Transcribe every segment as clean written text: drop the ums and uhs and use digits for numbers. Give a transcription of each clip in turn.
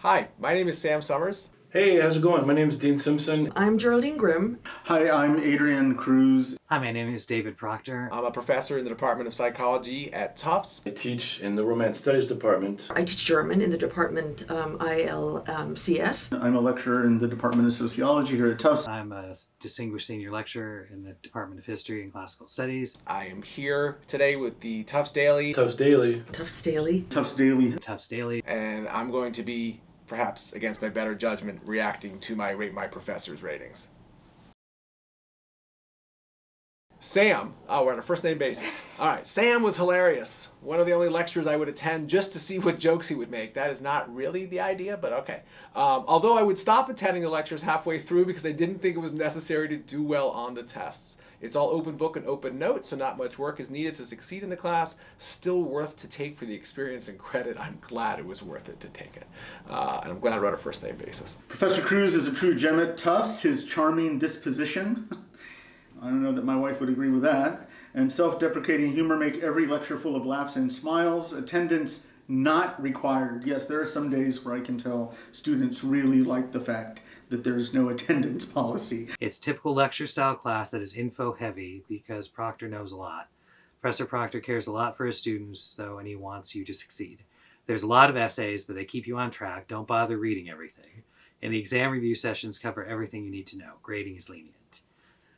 Hi, my name is Sam Summers. Hey, how's it going? My name is Dean Simpson. I'm Geraldine Grimm. Hi, I'm Adrian Cruz. Hi, my name is David Proctor. I'm a professor in the Department of Psychology at Tufts. I teach in the Romance Studies Department. I teach German in the department ILCS. I'm a lecturer in the Department of Sociology here at Tufts. I'm a distinguished senior lecturer in the Department of History and Classical Studies. I am here today with the Tufts Daily. Tufts Daily. Tufts Daily. Tufts Daily. Tufts Daily. And I'm going to be, perhaps against my better judgment, reacting to my Rate My Professors ratings. Sam. Oh, we're on a first name basis. All right. Sam was hilarious. One of the only lectures I would attend just to see what jokes he would make. That is not really the idea, but okay. Although I would stop attending the lectures halfway through because I didn't think it was necessary to do well on the tests. It's all open book and open notes, so not much work is needed to succeed in the class. Still worth to take for the experience and credit. I'm glad it was worth it to take it. And I'm glad I wrote a first name basis. Professor Cruz is a true gem at Tufts. His charming disposition, I don't know that my wife would agree with that, and self-deprecating humor make every lecture full of laughs and smiles. Attendance not required. Yes, there are some days where I can tell students really like the fact that there's no attendance policy. It's typical lecture style class that is info heavy because Proctor knows a lot. Professor Proctor cares a lot for his students though, and he wants you to succeed. There's a lot of essays, but they keep you on track. Don't bother reading everything. And the exam review sessions cover everything you need to know. Grading is lenient.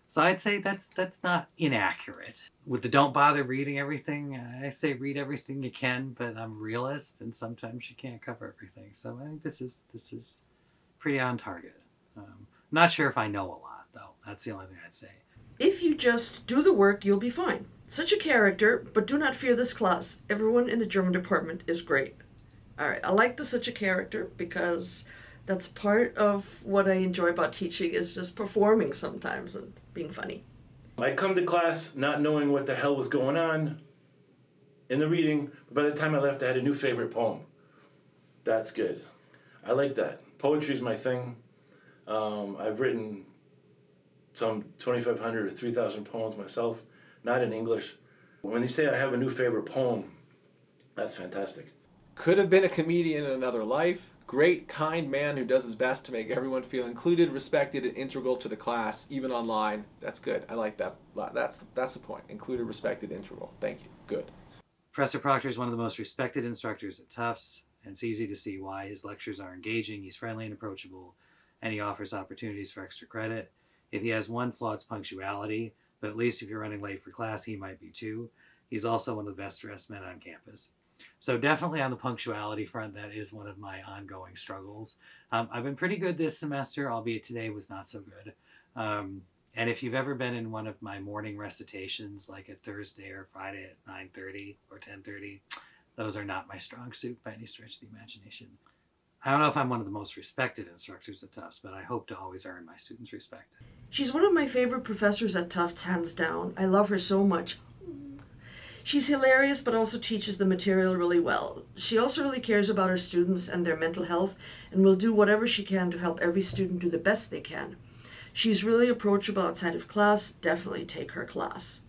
So I'd say that's not inaccurate. With the don't bother reading everything, I say read everything you can, but I'm a realist and sometimes you can't cover everything. So I think this is pretty on target. Not sure if I know a lot, though. That's the only thing I'd say. If you just do the work, you'll be fine. Such a character, but do not fear this class. Everyone in the German department is great. All right, I like the such a character because that's part of what I enjoy about teaching is just performing sometimes and being funny. I come to class not knowing what the hell was going on in the reading, but by the time I left, I had a new favorite poem. That's good. I like that. Poetry is my thing. I've written some 2,500 or 3,000 poems myself, not in English. When they say I have a new favorite poem, that's fantastic. Could have been a comedian in another life. Great, kind man who does his best to make everyone feel included, respected, and integral to the class, even online. That's good. I like that. That's the point. Included, respected, integral. Thank you. Good. Professor Proctor is one of the most respected instructors at Tufts, and it's easy to see why. His lectures are engaging, he's friendly and approachable, and he offers opportunities for extra credit. If he has one flaw, it's punctuality, but at least if you're running late for class, he might be too. He's also one of the best dressed men on campus. So definitely on the punctuality front, that is one of my ongoing struggles. I've been pretty good this semester, albeit today was not so good. And if you've ever been in one of my morning recitations, like at Thursday or Friday at 9:30 or 10:30, those are not my strong suit by any stretch of the imagination. I don't know if I'm one of the most respected instructors at Tufts, but I hope to always earn my students' respect. She's one of my favorite professors at Tufts, hands down. I love her so much. She's hilarious, but also teaches the material really well. She also really cares about her students and their mental health and will do whatever she can to help every student do the best they can. She's really approachable outside of class. Definitely take her class.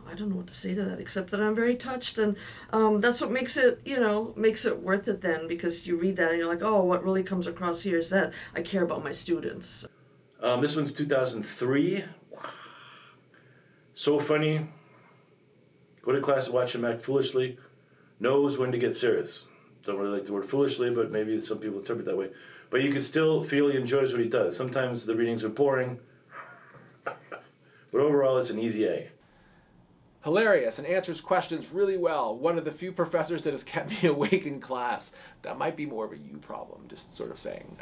I don't know what to say to that, except that I'm very touched, and that's what makes it, makes it worth it then, because you read that and you're like, oh, what really comes across here is that I care about my students. This one's 2003. So funny. Go to class and watch him act foolishly. Knows when to get serious. Don't really like the word foolishly, but maybe some people interpret it that way. But you can still feel he enjoys what he does. Sometimes the readings are boring, but overall it's an easy A. Hilarious and answers questions really well. One of the few professors that has kept me awake in class. That might be more of a you problem, just sort of saying,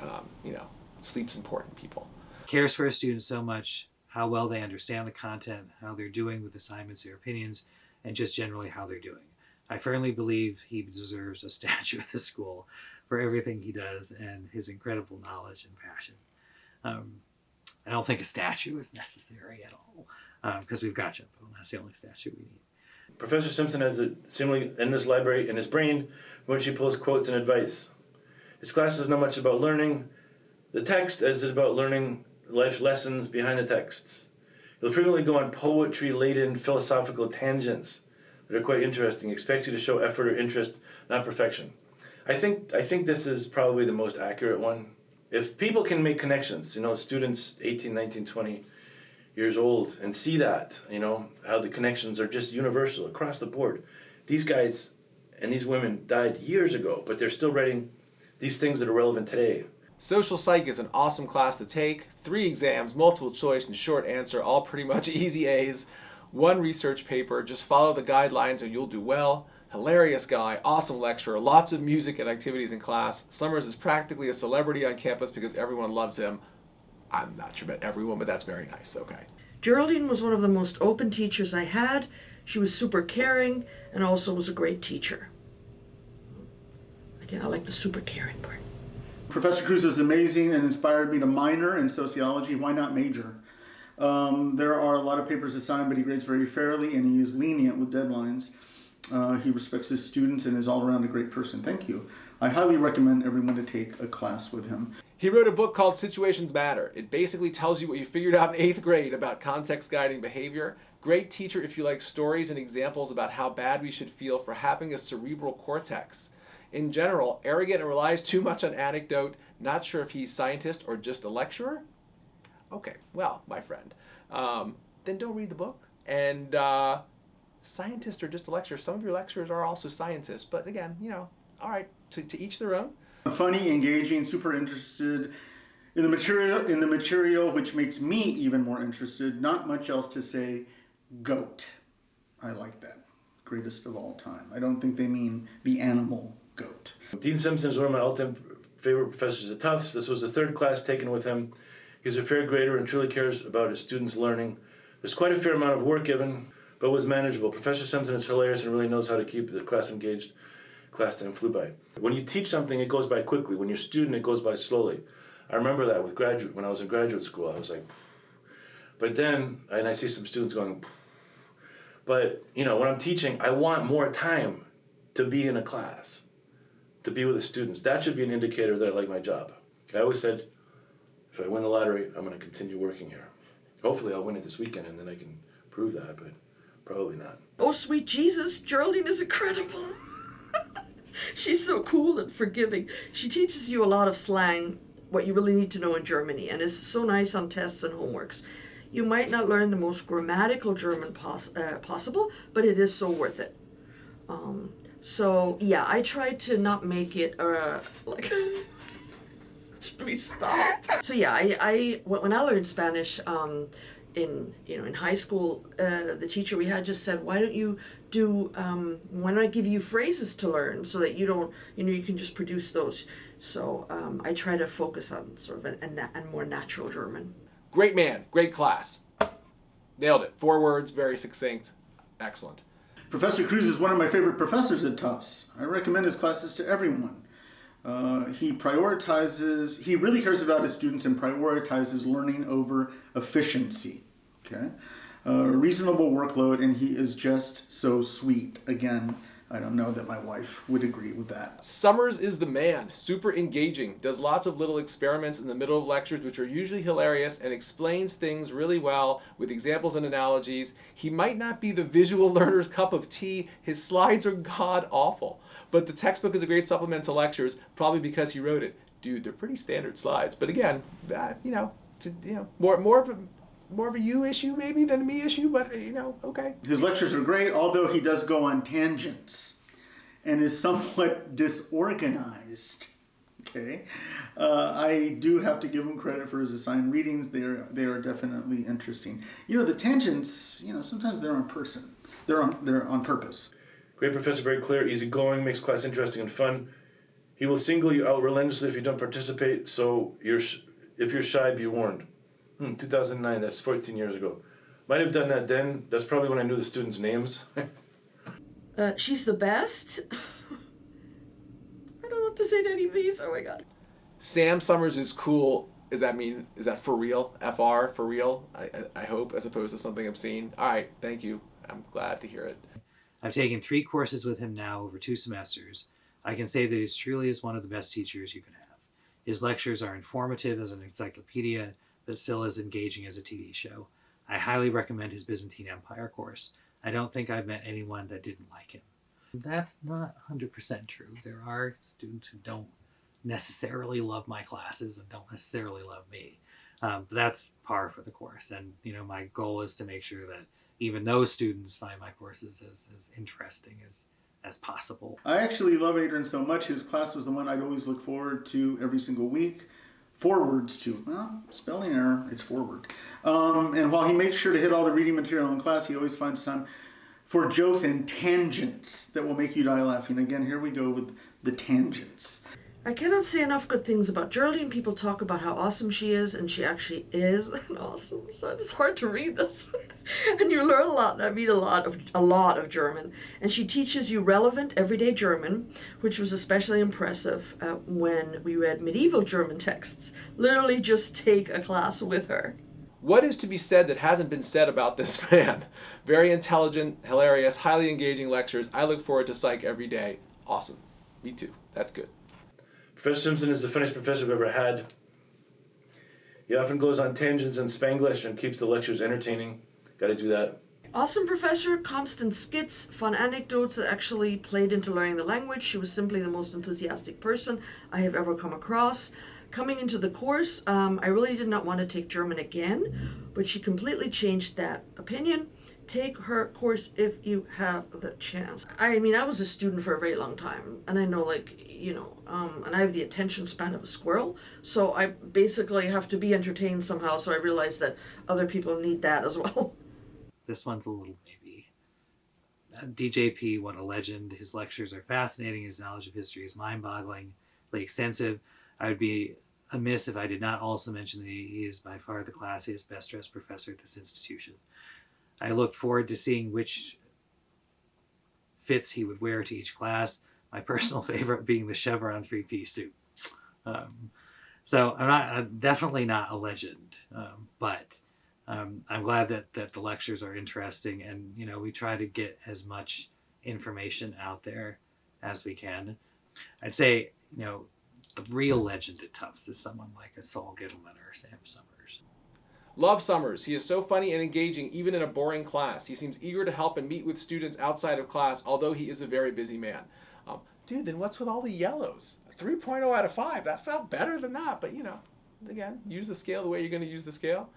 sleep's important, people. Cares for his students so much, how well they understand the content, how they're doing with assignments or opinions, and just generally how they're doing. I firmly believe he deserves a statue at the school for everything he does and his incredible knowledge and passion. I don't think a statue is necessary at all, because we've got Jumbo. That's the only statue we need. Professor Simpson has a simile in this library in his brain from which he pulls quotes and advice. His class is not much about learning the text as it is about learning life lessons behind the texts. He'll frequently go on poetry-laden philosophical tangents that are quite interesting. He expects you to show effort or interest, not perfection. I think this is probably the most accurate one. If people can make connections, students 18, 19, 20 years old, and see that, how the connections are just universal across the board. These guys and these women died years ago, but they're still writing these things that are relevant today. Social Psych is an awesome class to take. 3 exams, multiple choice, and short answer, all pretty much easy A's. 1 research paper, just follow the guidelines and you'll do well. Hilarious guy, awesome lecturer, lots of music and activities in class. Summers is practically a celebrity on campus because everyone loves him. I'm not sure about everyone, but that's very nice. Okay. Geraldine was one of the most open teachers I had. She was super caring and also was a great teacher. Again, I like the super caring part. Professor Cruz was amazing and inspired me to minor in sociology. Why not major? There are a lot of papers assigned, but he grades very fairly and he is lenient with deadlines. He respects his students and is all around a great person. Thank you. I highly recommend everyone to take a class with him. He wrote a book called Situations Matter. It basically tells you what you figured out in 8th grade about context guiding behavior. Great teacher if you like stories and examples about how bad we should feel for having a cerebral cortex. In general, arrogant and relies too much on anecdote. Not sure if he's a scientist or just a lecturer. Okay, well, my friend, then don't read the book. And scientist or just a lecturer. Some of your lecturers are also scientists, but again, all right, to each their own. Funny, engaging, super interested in the material, which makes me even more interested. Not much else to say. Goat. I like that. Greatest of all time. I don't think they mean the animal goat. Dean Simpson is one of my all-time favorite professors at Tufts. This was the 3rd class taken with him. He's a fair grader and truly cares about his students' learning. There's quite a fair amount of work given, but was manageable. Professor Simpson is hilarious and really knows how to keep the class engaged. Class time flew by. When you teach something, it goes by quickly. When you're a student, it goes by slowly. I remember that when I was in graduate school. I was like, but then, and I see some students going, but when I'm teaching, I want more time to be in a class, to be with the students. That should be an indicator that I like my job. I always said, if I win the lottery, I'm going to continue working here. Hopefully I'll win it this weekend and then I can prove that, but probably not. Oh, sweet Jesus, Geraldine is incredible. She's so cool and forgiving. She teaches you a lot of slang, what you really need to know in Germany, and is so nice on tests and homeworks. You might not learn the most grammatical German possible, but it is so worth it. So yeah, I tried to not make it like. Should we stop? So yeah, I when I learned Spanish in high school, the teacher we had just said, why don't you do why don't I give you phrases to learn so that you don't you can just produce those. So I try to focus on sort of a more natural German. Great man, great class. Nailed it. 4 words, very succinct. Excellent. Professor Cruz is one of my favorite professors at Tufts. I recommend his classes to everyone. He really cares about his students and prioritizes learning over efficiency. Okay? Reasonable workload, and he is just so sweet. Again, I don't know that my wife would agree with that. Summers is the man. Super engaging. Does lots of little experiments in the middle of lectures, which are usually hilarious, and explains things really well with examples and analogies. He might not be the visual learner's cup of tea. His slides are god-awful. But the textbook is a great supplement to lectures, probably because he wrote it. Dude, they're pretty standard slides. But again, more of a you issue maybe than a me issue, but okay. His lectures are great, although he does go on tangents and is somewhat disorganized. Okay, I do have to give him credit for his assigned readings. They are definitely interesting. The tangents, sometimes they're on person. They're on purpose. Great professor, very clear, easygoing, makes class interesting and fun. He will single you out relentlessly if you don't participate. So if you're shy, be warned. 2009, that's 14 years ago. Might have done that then. That's probably when I knew the students' names. She's the best. I don't know what to say to any of these. Oh my god. Sam Summers is cool. Is that for real? FR, for real? I hope, as opposed to something obscene. All right, thank you. I'm glad to hear it. I've taken 3 courses with him now over 2 semesters. I can say that he truly is one of the best teachers you can have. His lectures are informative as an encyclopedia, but still as engaging as a TV show. I highly recommend his Byzantine Empire course. I don't think I've met anyone that didn't like him. That's not 100% true. There are students who don't necessarily love my classes and don't necessarily love me. But that's par for the course. And, my goal is to make sure that even those students find my courses as interesting as possible. I actually love Adrian so much. His class was the one I'd always look forward to every single week. Forwards to, well, spelling error, it's forward. And while he makes sure to hit all the reading material in class, he always finds time for jokes and tangents that will make you die laughing. Again, here we go with the tangents. I cannot say enough good things about Geraldine. People talk about how awesome she is, and she actually is awesome. So it's hard to read this. And you learn a lot. I mean, a lot of German. And she teaches you relevant, everyday German, which was especially impressive when we read medieval German texts. Literally just take a class with her. What is to be said that hasn't been said about this man? Very intelligent, hilarious, highly engaging lectures. I look forward to psych every day. Awesome. Me too. That's good. Professor Simpson is the funniest professor I've ever had. He often goes on tangents in Spanglish and keeps the lectures entertaining. Got to do that. Awesome professor, constant skits, fun anecdotes that actually played into learning the language. She was simply the most enthusiastic person I have ever come across. Coming into the course, I really did not want to take German again, but she completely changed that opinion. Take her course if you have the chance. I mean, I was a student for a very long time, and I know, and I have the attention span of a squirrel, so I basically have to be entertained somehow, so I realized that other people need that as well. This one's a little maybe. DJP, what a legend. His lectures are fascinating. His knowledge of history is mind-bogglingly extensive. I would be amiss if I did not also mention that he is by far the classiest, best-dressed professor at this institution. I looked forward to seeing which fits he would wear to each class, my personal favorite being the chevron three-piece suit. So I'm definitely not a legend, but I'm glad that the lectures are interesting, and we try to get as much information out there as we can. I'd say the real legend at Tufts is someone like a Saul Gittleman or Sam Summers. Love Summers. He is so funny and engaging even in a boring class. He seems eager to help and meet with students outside of class, although he is a very busy man. Dude, then what's with all the yellows? 3.0 out of 5. That felt better than that, but again, use the scale the way you're going to use the scale.